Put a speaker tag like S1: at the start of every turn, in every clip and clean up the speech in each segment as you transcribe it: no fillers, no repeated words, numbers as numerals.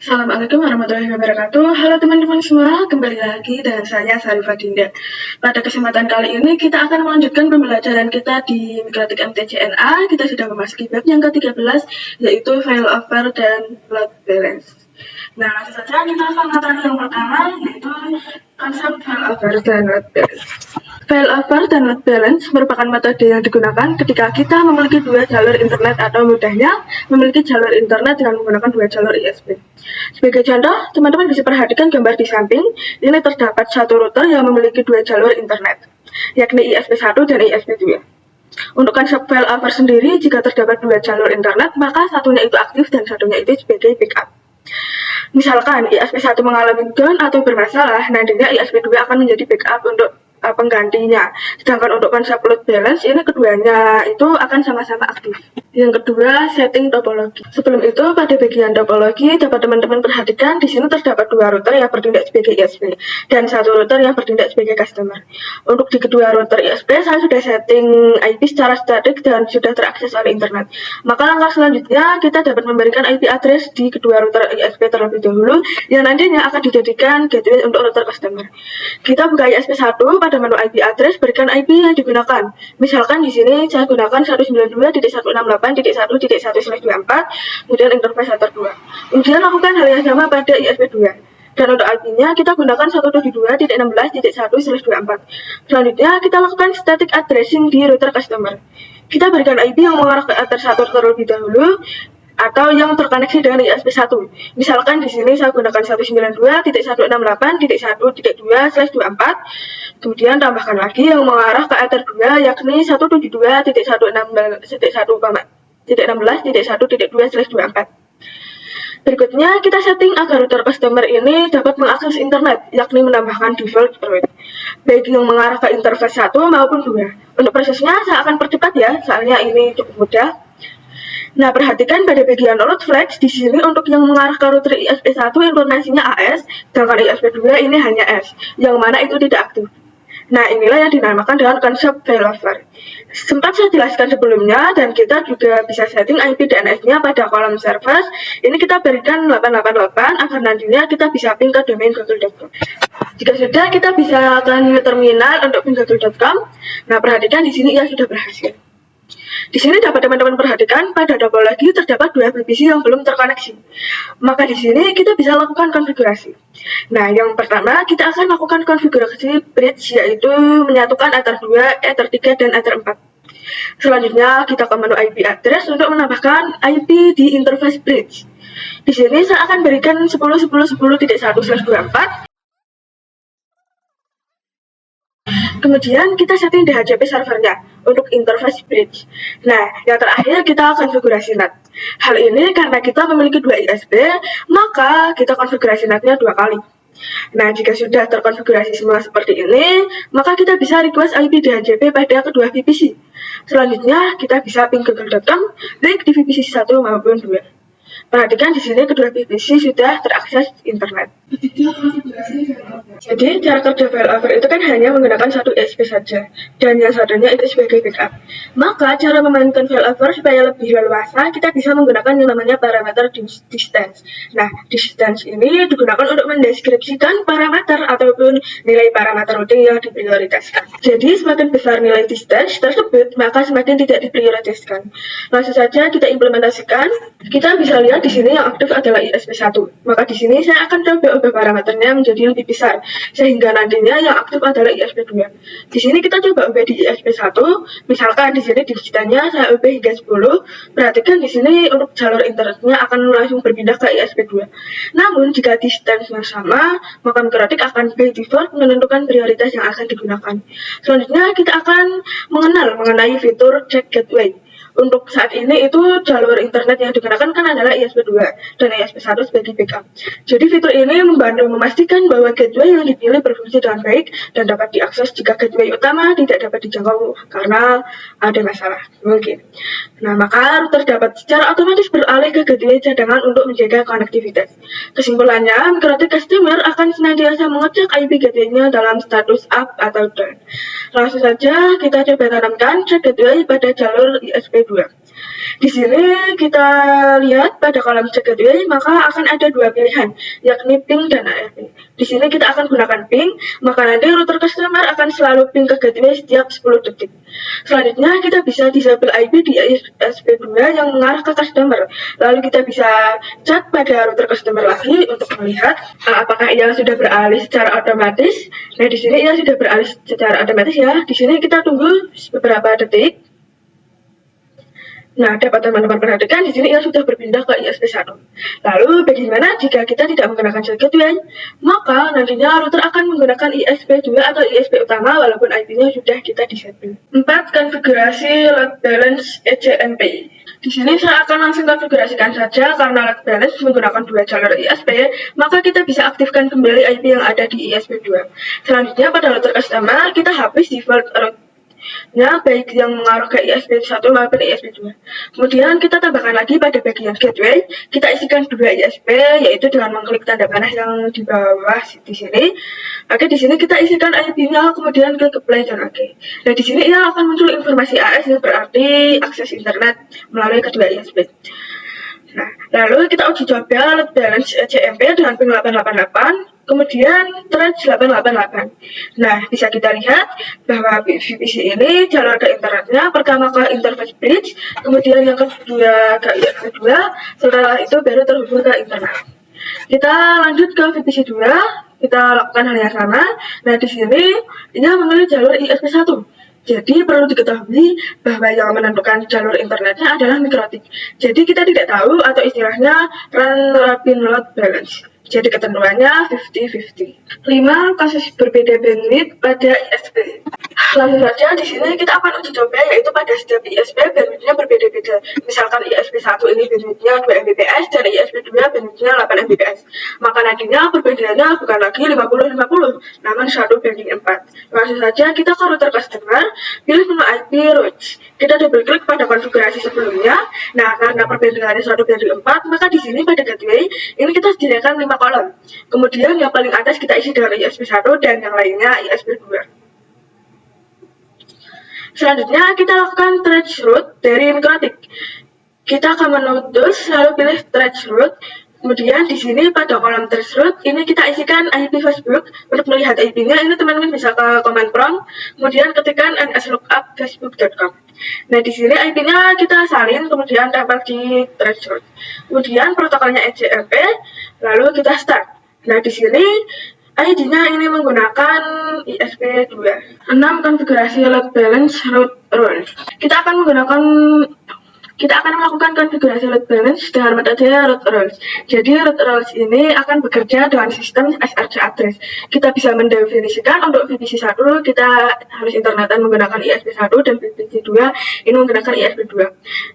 S1: Assalamualaikum warahmatullahi wabarakatuh. Halo teman-teman semua, kembali lagi dengan saya Sarifah Dinda. Pada kesempatan kali ini kita akan melanjutkan pembelajaran kita di Mikrotik MTJNA. Kita sudah memasuki bab yang ke-13, yaitu failover dan load balance. Nah, langsung saja kita akan materi yang pertama, yaitu konsep failover dan load balance. Failover dan load balance merupakan metode yang digunakan ketika kita memiliki dua jalur internet atau mudahnya memiliki jalur internet dengan menggunakan dua jalur ISP. Sebagai contoh, teman-teman bisa perhatikan gambar di samping. Ini terdapat satu router yang memiliki dua jalur internet, yakni ISP1 dan ISP2. Untuk konsep failover sendiri, jika terdapat dua jalur internet, maka satunya itu aktif dan satunya itu sebagai backup. Misalkan ISP1 mengalami down atau bermasalah, nantinya ISP2 akan menjadi backup untuk penggantinya. Sedangkan untuk konsep load balance, ini keduanya itu akan sama-sama aktif. Yang kedua, setting topologi. Sebelum itu, pada bagian topologi dapat teman-teman perhatikan di sini terdapat dua router yang bertindak sebagai ISP dan satu router yang bertindak sebagai customer. Untuk di kedua router ISP, saya sudah setting IP secara statik dan sudah terakses oleh internet. Maka langkah selanjutnya kita dapat memberikan IP address di kedua router ISP terlebih dahulu yang nantinya akan dijadikan gateway untuk router customer. Kita buka ISP1, pada menu IP address berikan IP yang digunakan. Misalkan di sini saya gunakan 192.168.1.1/24, kemudian interface 2. Kemudian lakukan hal yang sama pada ISP2. Dan untuk IP-nya kita gunakan 172.16.1/24. Selanjutnya kita lakukan static addressing di router customer. Kita berikan IP yang mengarah ke adressator terlebih dahulu atau yang terkoneksi dengan ISP1. Misalkan di sini saya gunakan 192.168.1.2/24, kemudian tambahkan lagi yang mengarah ke Ether 2 yakni 172.116.1.2/24. Berikutnya kita setting agar router customer ini dapat mengakses internet, yakni menambahkan default route, baik yang mengarah ke interface 1 maupun 2. Untuk prosesnya saya akan percepat ya, soalnya ini cukup mudah. Nah, perhatikan pada bagian route flags di sini untuk yang mengarah ke router ISP1 informasinya AS, sedangkan ISP2 ini hanya S, yang mana itu tidak aktif. Nah, inilah yang dinamakan dengan konsep failover. Sempat saya jelaskan sebelumnya, dan kita juga bisa setting IP DNS-nya pada kolom service. Ini kita berikan 888 agar nantinya kita bisa ping ke domain google.com. Jika sudah, kita bisa ke new terminal untuk ping google.com. Nah, perhatikan di sini ia sudah berhasil. Di sini dapat teman-teman perhatikan pada topologi terdapat dua VPC yang belum terkoneksi. Maka di sini kita bisa lakukan konfigurasi. Nah, yang pertama kita akan lakukan konfigurasi bridge, yaitu menyatukan Ether 2, Ether 3, dan Ether 4. Selanjutnya kita ke menu IP address untuk menambahkan IP di interface bridge. Di sini saya akan berikan 10.10.10.1/24. Kemudian kita setting DHCP servernya untuk interface bridge. Nah, yang terakhir kita konfigurasi NAT. Hal ini karena kita memiliki dua ISP, maka kita konfigurasi NAT-nya dua kali. Nah, jika sudah terkonfigurasi semua seperti ini, maka kita bisa request IP DHCP pada kedua VPC. Selanjutnya, kita bisa ping google.com baik di VPC 1 maupun 2. Perhatikan di sini kedua VPC sudah terakses internet. Jadi cara kerja failover itu kan hanya menggunakan satu ISP saja, dan yang satunya itu sebagai backup. Maka cara memainkan failover supaya lebih leluasa, kita bisa menggunakan yang namanya parameter distance. Nah, distance ini digunakan untuk mendeskripsikan parameter ataupun nilai parameter routing yang diprioritaskan. Jadi semakin besar nilai distance tersebut, maka semakin tidak diprioritaskan. Langsung saja kita implementasikan. Kita bisa lihat di sini yang aktif adalah ISP1. Maka di sini saya akan coba ubah parameternya menjadi lebih besar, sehingga nantinya yang aktif adalah ISP2. Di sini kita coba ubah di ISP1. Misalkan di sini digitalnya saya ubah hingga 10. Perhatikan di sini untuk jalur internetnya akan langsung berpindah ke ISP2. Namun jika distance-nya sama, maka Mikrotik akan by default menentukan prioritas yang akan digunakan. Selanjutnya kita akan mengenai fitur check gateway. Untuk saat ini itu jalur internet yang digunakan kan adalah ISP2 dan ISP1 sebagai backup. Jadi fitur ini membantu memastikan bahwa gateway yang dipilih berfungsi dengan baik dan dapat diakses jika gateway utama tidak dapat dijangkau karena ada masalah mungkin. Nah, maka router dapat secara otomatis beralih ke gateway cadangan untuk menjaga konektivitas. Kesimpulannya, Mikrotik customer akan senantiasa mengecek IP gateway-nya dalam status up atau down. Langsung saja kita coba tanamkan check gateway pada jalur ISP2. Di sini kita lihat pada kolom check gateway, maka akan ada dua pilihan, yakni ping dan ARP. Di sini kita akan gunakan ping, maka nanti router customer akan selalu ping ke gateway setiap 10 detik. Selanjutnya kita bisa disable IP di ISP2 yang mengarah ke customer. Lalu kita bisa cek pada router customer lagi untuk melihat apakah ia sudah beralih secara otomatis. Nah, di sini ia sudah beralih secara otomatis ya. Di sini kita tunggu beberapa detik. Nah, dapat teman-teman perhatikan di sini ia sudah berpindah ke ISP1. Lalu bagaimana jika kita tidak menggunakan shell gateway? Maka nantinya router akan menggunakan ISP2 atau ISP utama walaupun IP-nya sudah kita disable. 4. Konfigurasi load balance ECMP. Di sini saya akan langsung konfigurasikan saja karena load balance menggunakan dua jalur ISP, maka kita bisa aktifkan kembali IP yang ada di ISP2. Selanjutnya pada router customer kita hapus default route baik yang mengarah ke ISP1 maupun ISP2. Kemudian kita tambahkan lagi pada bagian gateway, kita isikan dua ISP yaitu dengan mengklik tanda panah yang di bawah di sini. Oke, di sini kita isikan IP-nya, kemudian klik apply dan oke. Nah, di sini ia akan muncul informasi AS yang berarti akses internet melalui kedua ISP. Nah, lalu kita uji coba load balance ECMP dengan ping 888. Kemudian thread 888. Nah, bisa kita lihat bahwa VPC ini jalur ke internetnya pertama ke interface bridge, kemudian yang kedua ke ISP2, setelah itu baru terhubung ke internet. Kita lanjut ke VPC 2, kita lakukan hal yang sama. Nah, di sini ia memilih jalur ISP1. Jadi perlu diketahui bahwa yang menentukan jalur internetnya adalah Mikrotik. Jadi kita tidak tahu atau istilahnya run rapid load balance. Jadi ketentuannya 50-50. 5. Kasus berbeda bandwidth pada ISP. Langsung saja di sini kita akan uji coba yaitu pada setiap ISP bandwidthnya berbeda-beda. Misalkan ISP1 ini bandwidthnya 2 Mbps dan ISP2 bandwidthnya 8 Mbps. Maka nantinya perbedaannya bukan lagi 50-50, namun 1:4. Langsung saja kita ke router customer, pilih menu IP routes. Kita double klik pada konfigurasi sebelumnya. Nah, karena perbedaannya 1:4, maka di sini pada gateway ini kita sediakan 5 kolom. Kemudian yang paling atas kita isi dengan ISP1 dan yang lainnya ISP2. Selanjutnya kita lakukan trace route dari Mikrotik. Kita ke menu tools lalu pilih trace route. Kemudian di sini pada kolom trace route ini kita isikan IP Facebook. Untuk melihat IP-nya ini teman-teman bisa ke command prompt. Kemudian ketikkan nslookup.facebook.com. Nah, di sini IP-nya kita salin, kemudian tempel di trace route. Kemudian protokolnya ECMP, lalu kita start. Nah, di sini ID-nya ini menggunakan ISP2. 6. Konfigurasi load balance route rules. Kita akan melakukan konfigurasi load balance dengan metode route rules. Jadi route rules ini akan bekerja dengan sistem SRC address. Kita bisa mendefinisikan untuk VPC1 kita harus internetan menggunakan ISP1 dan VPC2 ini menggunakan ISP2.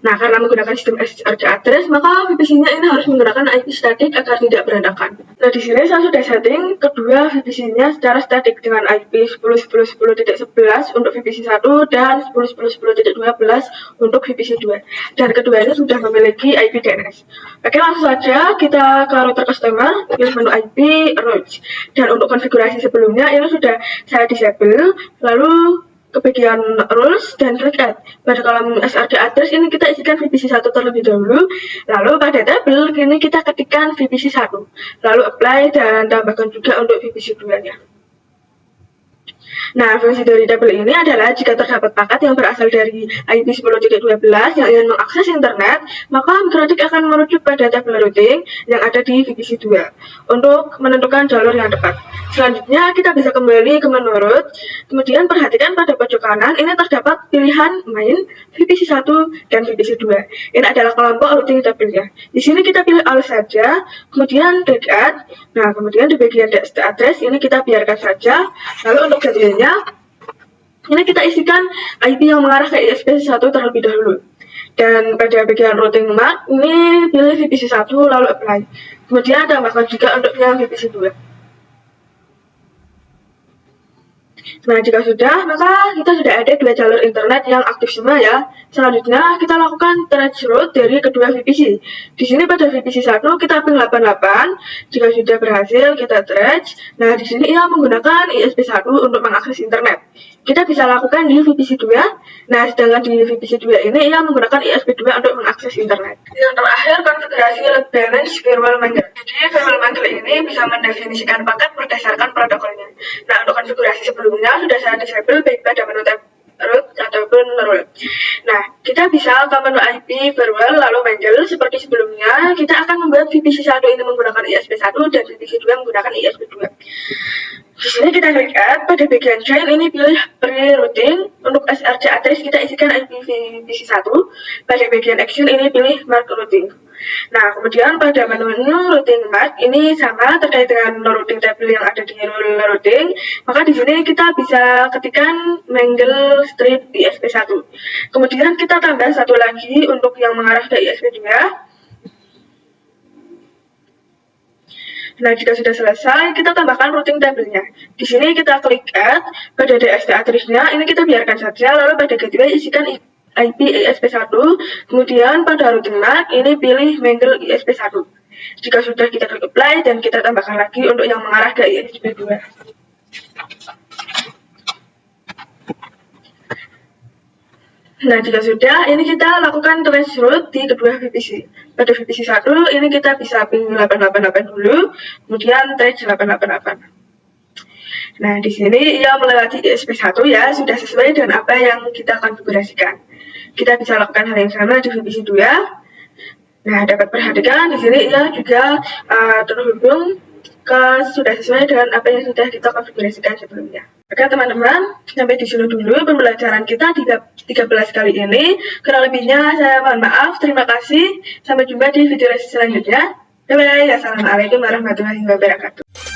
S1: Nah, karena menggunakan sistem SRC address, maka VPC-nya ini harus menggunakan IP static agar tidak berantakan. Nah, di sini saya sudah setting kedua VPC-nya secara static dengan IP 10.10.10.11 untuk VPC1 dan 10.10.10.12 untuk VPC2. Dan keduanya sudah memiliki IP DNS. Oke, langsung saja kita ke router customer, pilih menu IP routes. Dan untuk konfigurasi sebelumnya ini sudah saya disable, lalu ke bagian rules dan klik add. Pada kolom SRC address ini kita isikan VPC1 terlebih dahulu, lalu pada tabel ini kita ketikkan VPC1, lalu apply dan tambahkan juga untuk VPC2-nya. Nah, fungsi dari tabel ini adalah jika terdapat paket yang berasal dari IP 10.12 yang ingin mengakses internet, maka Mikrotik akan merujuk pada tabel routing yang ada di VPC2 untuk menentukan jalur yang tepat. Selanjutnya, kita bisa kembali ke menu route, kemudian perhatikan pada pojok kanan, ini terdapat pilihan main, VPC1, dan VPC2. Ini adalah kelompok routing tabelnya. Di sini kita pilih all saja, kemudian klik add. Nah, kemudian di bagian next address ini kita biarkan saja, lalu untuk gateway ini kita isikan IP yang mengarah ke ISP1 terlebih dahulu. Dan pada bagian routing map, ini pilih VPC1 lalu apply. Kemudian tambahkan juga untuk yang VPC2. Nah, jika sudah, maka kita sudah ada dua jalur internet yang aktif semua ya. Selanjutnya, kita lakukan trace route dari kedua VPC. Di sini pada VPC1 kita ping 88. Jika sudah berhasil, kita trace. Nah, di sini ia menggunakan ISP1 untuk mengakses internet. kita bisa lakukan di VPC 2. Nah, sedangkan di VPC 2 ini ia menggunakan ISP2 untuk mengakses internet. Yang terakhir, konfigurasi load balance firewall mangle. Jadi, firewall mangle ini bisa mendefinisikan paket berdasarkan protokolnya. Nah, untuk konfigurasi sebelumnya sudah saya disable baik pada menu tab root ataupun role. Nah, kita bisa ke menu IP firewall lalu mangle seperti sebelumnya. Kita akan membuat VPC 1 ini menggunakan ISP1 dan VPC 2 menggunakan ISP2. Di sini kita klik add, pada bagian join ini pilih pre-routing. Untuk SRC address kita isikan IP VPC1. Pada bagian action ini pilih mark routing. Nah, kemudian pada menu routing mark ini sama terkait dengan routing table yang ada di rule routing. Maka di sini kita bisa ketikkan mangle strip ISP1. Kemudian kita tambah satu lagi untuk yang mengarah ke ISP2. Nah, jika sudah selesai, kita tambahkan routing tabelnya. Di sini kita klik add, pada DST address-nya ini kita biarkan saja, lalu pada gateway isikan IP ISP1, kemudian pada routing mark ini pilih mangle ISP1. Jika sudah, kita klik apply dan kita tambahkan lagi untuk yang mengarah ke ISP2. Nah, jika sudah, ini kita lakukan trace route di kedua VPC. Pada VPC 1, ini kita bisa ping 888 dulu, kemudian trace 888. Nah, di sini ia melewati ISP1 ya, sudah sesuai dengan apa yang kita konfigurasikan. Kita bisa lakukan hal yang sama di VPC 2. Nah, dapat perhatikan di sini ia juga terhubung sudah sesuai dengan apa yang sudah kita konfigurasikan sebelumnya. Oke teman-teman, sampai di sini dulu pembelajaran kita 13 kali ini. Kurang lebihnya saya mohon maaf, terima kasih. Sampai jumpa di video selanjutnya. Bye-bye, assalamualaikum warahmatullahi wabarakatuh.